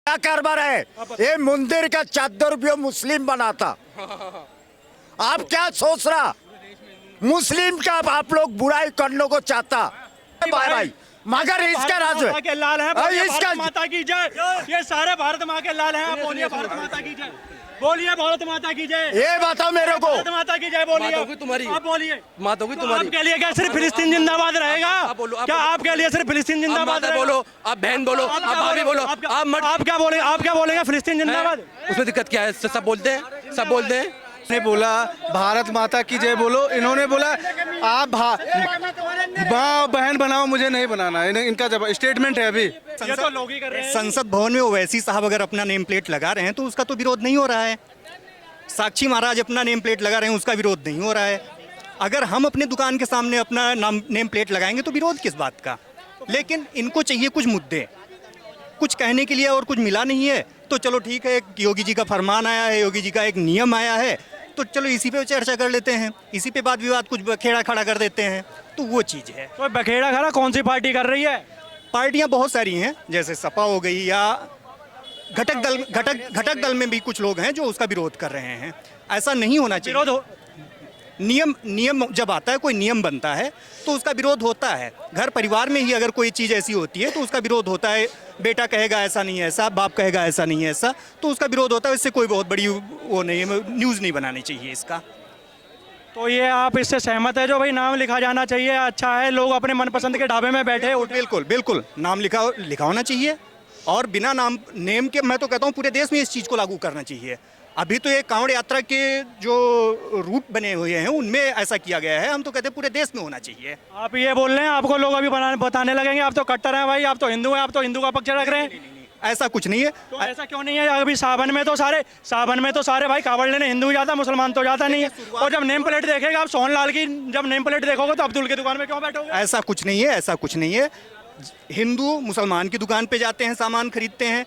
क्या कारबार है? ये मंदिर का चादर भी मुस्लिम बनाता। आप क्या सोच रहा? मुस्लिम का आप लोग बुराई करने को चाहता भाई भाई, मगर इसका राज के लाल है, इसका माता की जय। ये सारे भारत माँ के लाल हैं। आप बोलिए भारत माता की जय, बोलिए भारत माता की जय। ये बताओ मेरे को, भारत माता की जय बोलिए। तुम्हारी आप बोलिए। माता होगी तुम्हारी। आपके लिए क्या सिर्फ फिलिस्तीन जिंदाबाद रहेगा? क्या आपके लिए सिर्फ फिलिस्तीन जिंदाबाद रहेगा? बोलो, आप बहन बोलो, आप भाभी बोलो, आप क्या बोलेंगे? आप क्या बोलेंगे? फिलिस्तीन जिंदाबाद। उसमें दिक्कत क्या है? सब बोलते हैं, सब बोलते हैं। ने बोला भारत माता की जय बोलो, इन्होंने बोला आप माँ बहन बनाओ, मुझे नहीं बनाना। इनका जब स्टेटमेंट है अभी ये तो लोग ही कर रहे हैं। संसद भवन में ओवैसी साहब अगर अपना नेम प्लेट लगा रहे हैं तो उसका तो विरोध नहीं हो रहा है। साक्षी महाराज अपना नेम प्लेट लगा रहे हैं, उसका विरोध नहीं हो रहा है। अगर हम अपने दुकान के सामने अपना नेम प्लेट लगाएंगे तो विरोध किस बात का? लेकिन इनको चाहिए कुछ मुद्दे, कुछ कहने के लिए और कुछ मिला नहीं है। तो चलो ठीक है, योगी जी का फरमान आया है, योगी जी का एक नियम आया है, तो चलो इसी पे चर्चा कर लेते हैं, इसी पे वाद विवाद कुछ बखेड़ा खड़ा कर देते हैं, तो वो चीज़ है। तो बखेड़ा खड़ा कौन सी पार्टी कर रही है? पार्टियां बहुत सारी हैं, जैसे सपा हो गई, या घटक दल में भी कुछ लोग हैं जो उसका विरोध कर रहे हैं। ऐसा नहीं होना चाहिए। विरोध नियम जब आता है, कोई नियम बनता है तो उसका विरोध होता है। घर परिवार में ही अगर कोई चीज़ ऐसी होती है तो उसका विरोध होता है। बेटा कहेगा ऐसा नहीं है ऐसा, बाप कहेगा ऐसा नहीं है ऐसा, तो उसका विरोध होता है। इससे कोई बहुत बड़ी वो नहीं है, न्यूज़ नहीं बनानी चाहिए इसका। तो ये आप इससे सहमत है जो भाई नाम लिखा जाना चाहिए? अच्छा है, लोग अपने मनपसंद के ढाबे में बैठे उठ। बिल्कुल बिल्कुल, नाम लिखा होना चाहिए। और बिना नेम के मैं तो कहता हूँ पूरे देश में इस चीज़ को लागू करना चाहिए। अभी तो ये कांवड़ यात्रा के जो रूट बने हुए हैं उनमें ऐसा किया गया है, हम तो कहते हैं पूरे देश में होना चाहिए। आप ये बोल रहे हैं, आपको लोग अभी बताने लगेंगे आप तो कट्टर हैं भाई, आप तो हिंदू हैं, आप तो हिंदू का पक्ष रख रहे हैं। ऐसा कुछ नहीं है। तो ऐसा क्यों नहीं है? अभी सावन में तो सारे भाई कांवड़ लेने हिंदू जाता, मुसलमान तो जाता नहीं है। और जब नेम प्लेट देखेगा आप सोहनलाल की, जब नेम प्लेट देखोगे तो अब्दुल की दुकान में क्यों बैठोगे? ऐसा कुछ नहीं है, ऐसा कुछ नहीं है। हिंदू मुसलमान की दुकान पे जाते हैं, सामान खरीदते हैं।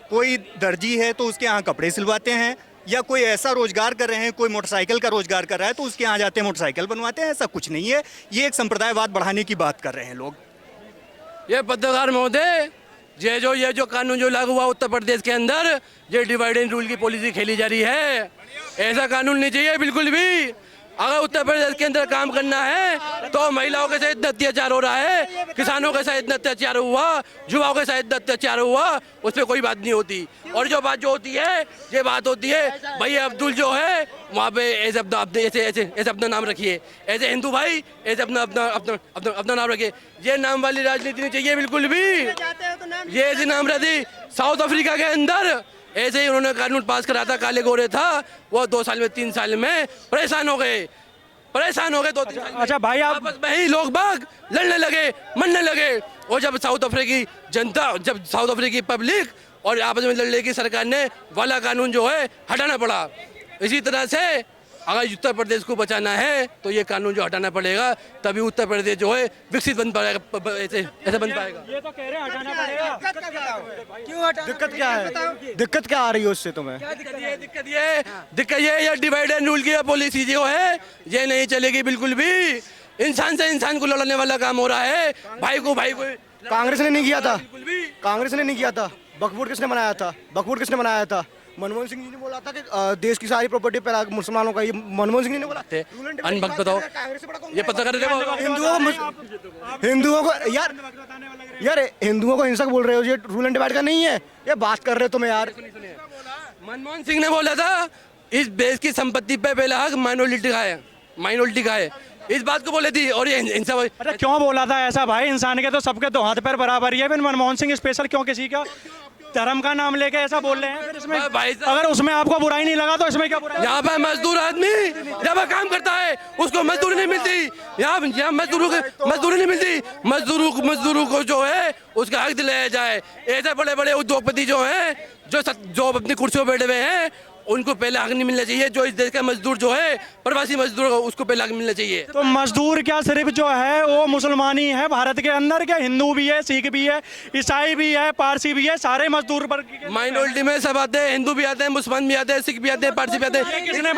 कोई दर्जी है तो उसके यहाँ कपड़े सिलवाते हैं, या कोई ऐसा रोजगार कर रहे हैं, कोई मोटरसाइकिल का रोजगार कर रहा है तो उसके यहाँ जाते हैं, मोटरसाइकिल बनवाते हैं। ऐसा कुछ नहीं है। ये एक संप्रदायवाद बढ़ाने की बात कर रहे हैं लोग। ये पत्रकार महोदय, ये जो कानून जो लागू हुआ उत्तर प्रदेश के अंदर, ये डिवाइड एंड रूल की पॉलिसी खेली जा रही है। ऐसा कानून नहीं चाहिए बिल्कुल भी। अगर उत्तर प्रदेश के अंदर काम करना है तो महिलाओं के साथ इतना अत्याचार हो रहा है, किसानों के साथ इतना अत्याचार हुआ, युवाओं के साथ इतना अत्याचार हुआ, उस पर कोई बात नहीं होती। और जो बात जो होती है, ये बात होती है भाई अब्दुल जो है वहाँ पे ऐसे अपना नाम रखिए, ऐसे हिंदू भाई ऐसे अपना नाम रखिए। ये नाम वाली राजनीति नहीं चाहिए बिल्कुल भी। ये ऐसी नाम रहती साउथ अफ्रीका के अंदर ऐसे ही उन्होंने कानून पास करा था, काले गोरे था, वो 2 साल में 3 साल में परेशान हो गए 2-3 साल में। अच्छा भाई, आप आपस में ही लोग बाग लड़ने लगे, मरने लगे। और जब साउथ अफ्रीकी जनता, जब साउथ अफ्रीकी पब्लिक और आपस में लड़ने की सरकार ने वाला कानून जो है हटाना पड़ा। इसी तरह से अगर उत्तर प्रदेश को बचाना है तो ये कानून जो हटाना पड़ेगा, तभी उत्तर प्रदेश जो है विकसित बन पाएगा, ऐसे बन पाएगा। ये तो कह रहे हैं हटाना पड़ेगा। दिक्कत क्या है? दिक्कत क्या आ रही है उससे तुम्हें? दिक्कत ये डिवाइड एंड रूल की पॉलिसी जो है ये नहीं चलेगी बिल्कुल भी। इंसान से इंसान को लड़ने वाला काम हो रहा है, भाई को कांग्रेस ने नहीं किया था, कांग्रेस ने नहीं किया था। बकफूट किसने बनाया था? बकफूट किसने बनाया था? मनमोहन सिंह जी ने बोला था कि देश की सारी प्रॉपर्टी पर मुसलमानों का, ये मनमोहन सिंह जी ने बोला। अनभक्त बताओ, ये पत्रकार हिंदुओं को यार हिंदुओं को हिंसक बोल रहे हो, ये रूल एंड डिवाइड का नहीं है, ये बात कर रहे हो तुम यार। मनमोहन सिंह ने बोला था इस देश की संपत्ति पे पहला हक माइनॉरिटी का है, इस बात को बोले थी। और ये हिंसा। अरे क्यों बोला था ऐसा भाई? इंसान के तो सबके तो हाथ पैर बराबर ही है, फिर मनमोहन सिंह स्पेशल क्यों किसी का धर्म का नाम लेके ऐसा बोल रहे हैं? फिर इसमें अगर उसमें आपको बुराई नहीं लगा तो इसमें क्या बुराई? यहाँ पर मजदूर आदमी जब काम करता है उसको मजदूरी नहीं मिलती। यहाँ मजदूरी नहीं मिलती। मजदूरों को जो है उसका हक दिलाया जाए। ऐसे बड़े बड़े उद्योगपति जो हैं, जो अपनी कुर्सियों पर बैठे हुए हैं, उनको पहले हक नहीं मिलना चाहिए। जो इस देश का मजदूर जो है, प्रवासी मजदूर, उसको पहले हक मिलना चाहिए। तो मजदूर क्या सिर्फ जो है वो मुसलमान ही है भारत के अंदर? क्या हिंदू भी है, सिख भी है, ईसाई भी है, पारसी भी है, सारे मजदूर पर माइनॉरिटी में सब आते हैं। हिंदू भी आते हैं, मुसलमान भी आते हैं, सिख भी आते हैं, पारसी भी आते हैं। किसने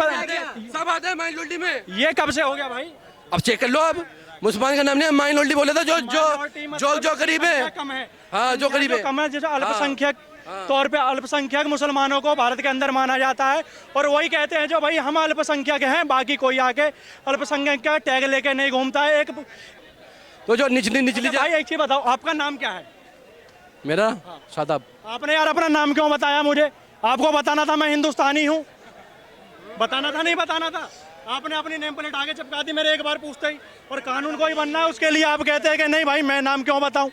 सब आते हैं माइनॉरिटी में। ये कब से हो गया भाई? अब चेक कर लो। अब मुसलमान का नाम नहीं, माइनॉरिटी बोला था जो गरीब है। हाँ, जो गरीब है, कम है, जैसे अल्पसंख्यक तौर पे अल्पसंख्यक मुसलमानों को भारत के अंदर माना जाता है, और वही कहते हैं जो भाई हम अल्पसंख्यक हैं, बाकी कोई आके अल्पसंख्यक का टैग लेके नहीं घूमता है। एक तो जो निचली भाई एक चीज बताओ, आपका नाम क्या है? मेरा शादाब। आपने यार अपना नाम क्यों बताया मुझे? आपको बताना था मैं हिंदुस्तानी हूँ, बताना था नहीं बताना था? आपने अपनी नेम प्लेट आगे चिपका दी मेरे एक बार पूछते ही, और कानून को ही बनना है उसके लिए आप कहते हैं कि नहीं भाई मैं नाम क्यों बताऊं?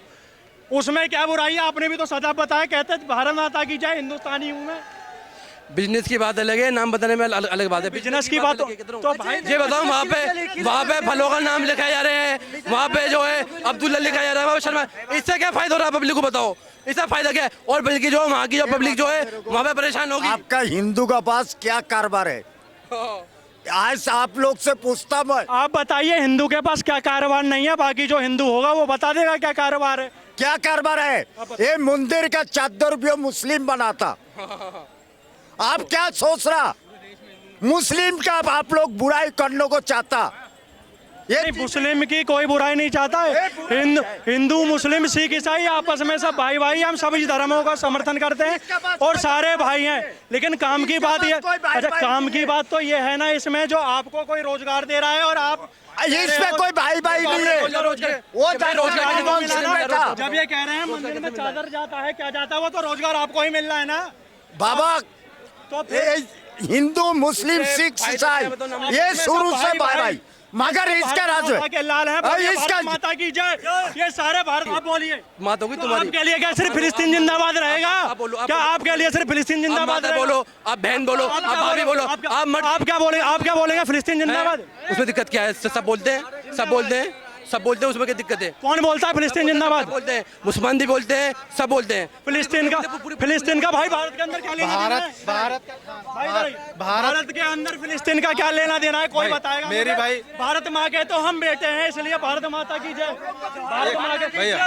उसमें क्या बुराई है? आपने भी तो सदा बताया, कहते भारत माता की जय, हिंदुस्तानी हूँ मैं। बिजनेस की बात अलग है, नाम बताने में अलग बात है। बिजनेस की बात तो भाई ये बताओ, वहाँ पे फलों का नाम लिखा जा रहे हैं, वहाँ पे जो है अब्दुल्ला लिखा जा रहा है, शर्मा, इससे क्या फायदा हो रहा है पब्लिक को? बताओ इससे फायदा क्या है? और बल्कि जो वहाँ की जो पब्लिक जो है वहाँ पे परेशान होगी। आपका हिंदू का पास क्या कारोबार है? आज आप लोग से पूछता मैं। आप बताइए हिंदू के पास क्या कारोबार नहीं है, बाकी जो हिंदू होगा वो बता देगा क्या कारोबार है। क्या कारोबार है? ये मंदिर का चादर भी मुस्लिम बनाता। आप क्या सोच रहा? मुस्लिम का आप लोग बुराई करने को चाहता। ये नहीं, मुस्लिम की कोई बुराई नहीं चाहता है। हिंदू मुस्लिम सिख ईसाई आपस में सब भाई भाई, हम सभी धर्मों का समर्थन करते हैं और सारे भाई हैं। लेकिन काम की बात ये, अच्छा काम की बात तो ये है ना इसमें, जो आपको कोई रोजगार दे रहा है और आप इसमें कोई भाई भाई नहीं है। वो जब ये कह रहे हैं मंदिर में चादर जाता है, क्या जाता है, वो तो रोजगार आपको ही मिल रहा है ना बाबा। तो हिंदू मुस्लिम सिख ईसाई ये शुरू से भाई भाई, मगर इसका राज के लाल है, इसका माता की जय, ये सारे भारत। आप बोलिए मात होगी तुम्हारी। आपके लिए क्या सिर्फ फिलिस्तीन जिंदाबाद रहेगा? क्या आपके लिए सिर्फ फिलिस्तीन जिंदाबाद रहेगा? बोलो, आप बहन बोलो, आप भाभी बोलो, आप क्या बोलेंगे? फिलिस्तीन जिंदाबाद। उसमें दिक्कत क्या है? सब बोलते हैं, सब बोलते हैं, सब बोलते हैं, उसमें क्या दिक्कत है? कौन बोलता है फिलिस्तीन जिंदाबाद? बोलते हैं, मुसलमान भी बोलते हैं, सब बोलते हैं। फिलिस्तीन का भाई भारत के अंदर क्या लेना देना है? भारत के अंदर फिलिस्तीन का क्या लेना देना है? कोई बताएगा मेरी भाई, भारत माँ के तो हम बेटे हैं, इसलिए भारत माता की जय।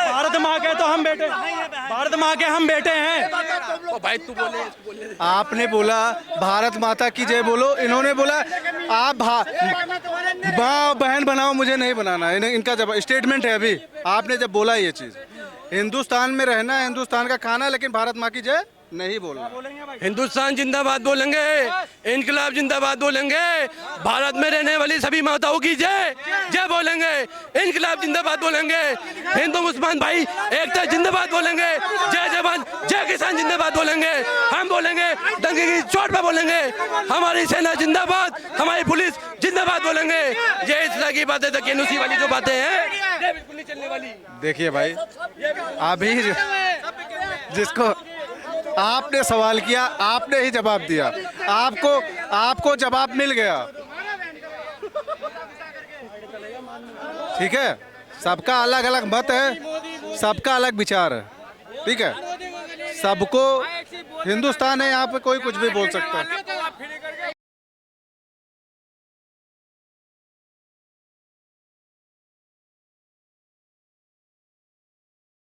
भारत माँ के तो हम बेटे, भारत माँ के हम बेटे हैं। भाई तू बोले, आपने बोला भारत माता की जय बोलो, इन्होंने बोला आप माँ बहन बनाओ, मुझे नहीं बनाना। इनका जब स्टेटमेंट है अभी, आपने जब बोला ये चीज, हिंदुस्तान में रहना है, हिंदुस्तान का खाना, लेकिन भारत माँ की जय नहीं बोलना। हिंदुस्तान जिंदाबाद बोलेंगे, इनकलाब जिंदाबाद बोलेंगे, भारत में रहने वाली सभी माताओं की जय जय बोलेंगे, इनकलाब जिंदाबाद बोलेंगे, हिंदू मुसलमान भाई एकता जिंदाबाद बोलेंगे, जय जवान जय किसान जिंदाबाद बोलेंगे, हम बोलेंगे डंके की चोट पे बोलेंगे, हमारी सेना जिंदाबाद, हमारी पुलिस जिंदाबाद बोलेंगे। ये इस तरह की बातें तो केनुसी वाली जो बातें हैं ये बिल्कुल नहीं चलने वाली। देखिए भाई, अभी जिसको आपने सवाल किया आपने ही जवाब दिया, आपको जवाब मिल गया। ठीक है, सबका अलग अलग मत है, सबका अलग विचार है। ठीक है, सबको हिंदुस्तान है, यहाँ पे कोई कुछ भी बोल सकता है।